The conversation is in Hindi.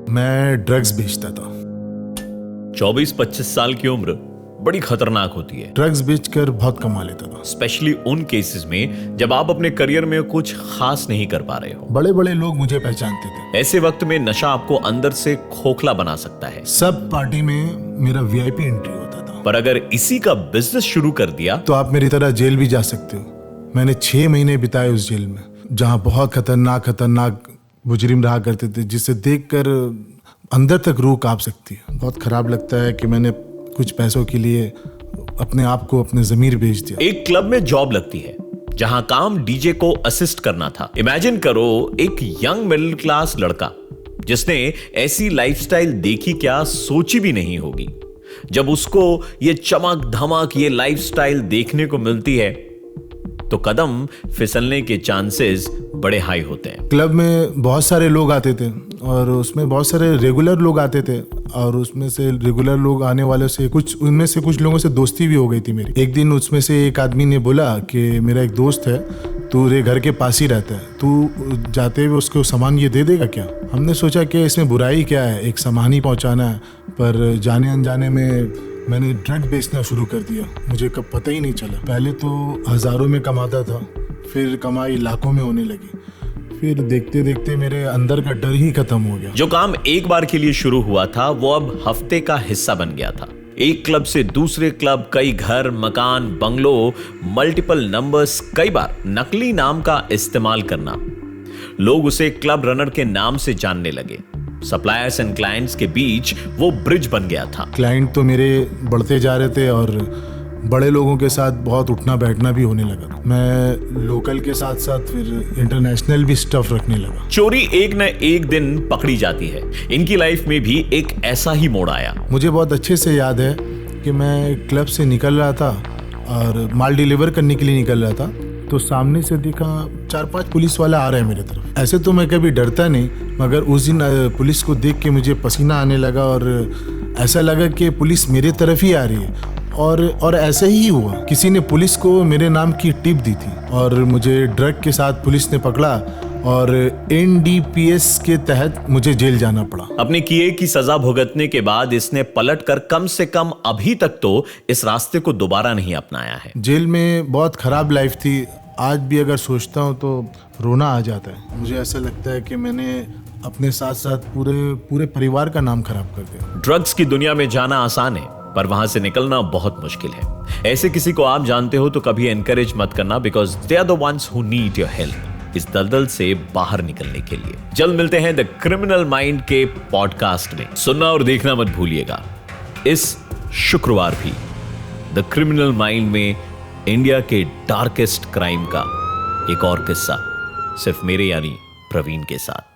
मैं ड्रग्स बेचता था। 24-25 साल की उम्र बड़ी खतरनाक होती है, ड्रग्स बेचकर बहुत कमा लेता था। स्पेशली उन केसेस में जब आप अपने करियर में कुछ खास नहीं कर पा रहे हो। बड़े बड़े लोग मुझे पहचानते थे। ऐसे वक्त में नशा आपको अंदर से खोखला बना सकता है। सब पार्टी में मेरा वीआईपी एंट्री होता था। पर अगर इसी का बिजनेस शुरू कर दिया तो आप मेरी तरह जेल भी जा सकते हो। मैंने 6 महीने बिताए उस जेल में, जहां बहुत खतरनाक मुजरिम रहा करते थे, जिसे देखकर अंदर तक रूह कांप सकती है। बहुत खराब लगता है कि मैंने कुछ पैसों के लिए अपने आप को, अपने ज़मीर बेच दिया। एक क्लब में जॉब लगती है जहां काम डीजे को असिस्ट करना था। इमेजिन करो, एक यंग मिडिल क्लास लड़का जिसने ऐसी लाइफस्टाइल देखी क्या सोची भी नहीं होगी। जब उसको ये चमक धमक, ये लाइफस्टाइल देखने को मिलती है तो कदम फिसलने के चांसेस बड़े हाई होते हैं। क्लब में बहुत सारे लोग आते थे और उसमें बहुत सारे रेगुलर लोग आते थे, और उसमें से रेगुलर लोग आने वालों से उनमें से कुछ लोगों से दोस्ती भी हो गई थी मेरी। एक दिन उसमें से एक आदमी ने बोला कि मेरा एक दोस्त है, तू रे घर के पास ही रहता है, तू जाते हुए उसको सामान ये दे देगा क्या। हमने सोचा कि इसमें बुराई क्या है, एक सामान ही पहुंचाना है। पर जाने अनजाने में मैंने ड्रग बेचना शुरू कर दिया। मुझे कब पता ही नहीं चला। पहले तो हज़ारों में कमाता था, फिर कमाई लाखों में होने लगी। फिर देखते देखते मेरे अंदर का डर ही खत्म हो गया। जो काम एक बार के लिए शुरू हुआ था वो अब हफ्ते का हिस्सा बन गया था। एक क्लब से दूसरे क्लब, कई घर, मकान, बंगलो, मल्टीपल नंबर्स, कई बार नकली नाम का इस्तेमाल करना। लोग उसे क्लब रनर के नाम से जानने लगे। सप्लायर्स एंड क्लाइंट्स के बीच वो ब्रिज बन गया था। क्लाइंट तो मेरे बढ़ते जा रहे थे और बड़े लोगों के साथ बहुत उठना बैठना भी होने लगा। मैं लोकल के साथ साथ फिर इंटरनेशनल भी स्टफ रखने लगा। चोरी एक न एक दिन पकड़ी जाती है। इनकी लाइफ में भी एक ऐसा ही मोड़ आया। मुझे बहुत अच्छे से याद है कि मैं क्लब से निकल रहा था और माल डिलीवर करने के लिए निकल रहा था, तो सामने से देखा 4-5 पुलिस वाले आ रहे हैं मेरे तरफ। ऐसे तो मैं कभी डरता नहीं, मगर उस दिन पुलिस को देख के मुझे पसीना आने लगा और ऐसा लगा कि पुलिस मेरे तरफ ही आ रही है। और ऐसे ही हुआ। किसी ने पुलिस को मेरे नाम की टिप दी थी और मुझे ड्रग के साथ पुलिस ने पकड़ा और NDPS के तहत मुझे जेल जाना पड़ा। अपने किए की सजा भुगतने के बाद इसने पलटकर कम से कम अभी तक तो इस रास्ते को दोबारा नहीं अपनाया है। जेल में बहुत खराब लाइफ थी। आज भी अगर सोचता हूँ तो रोना आ जाता है। मुझे ऐसा लगता है कि मैंने अपने साथ साथ पूरे परिवार का नाम खराब कर दिया। ड्रग्स की दुनिया में जाना आसान है, पर वहां से निकलना बहुत मुश्किल है। ऐसे किसी को आप जानते हो तो कभी एनकरेज मत करना, because they are the ones who need your help इस दलदल से बाहर निकलने के लिए। जल्द मिलते हैं द क्रिमिनल माइंड के पॉडकास्ट में। सुनना और देखना मत भूलिएगा। इस शुक्रवार भी द क्रिमिनल माइंड में इंडिया के डार्केस्ट क्राइम का एक और किस्सा, सिर्फ मेरे यानी प्रवीण के साथ।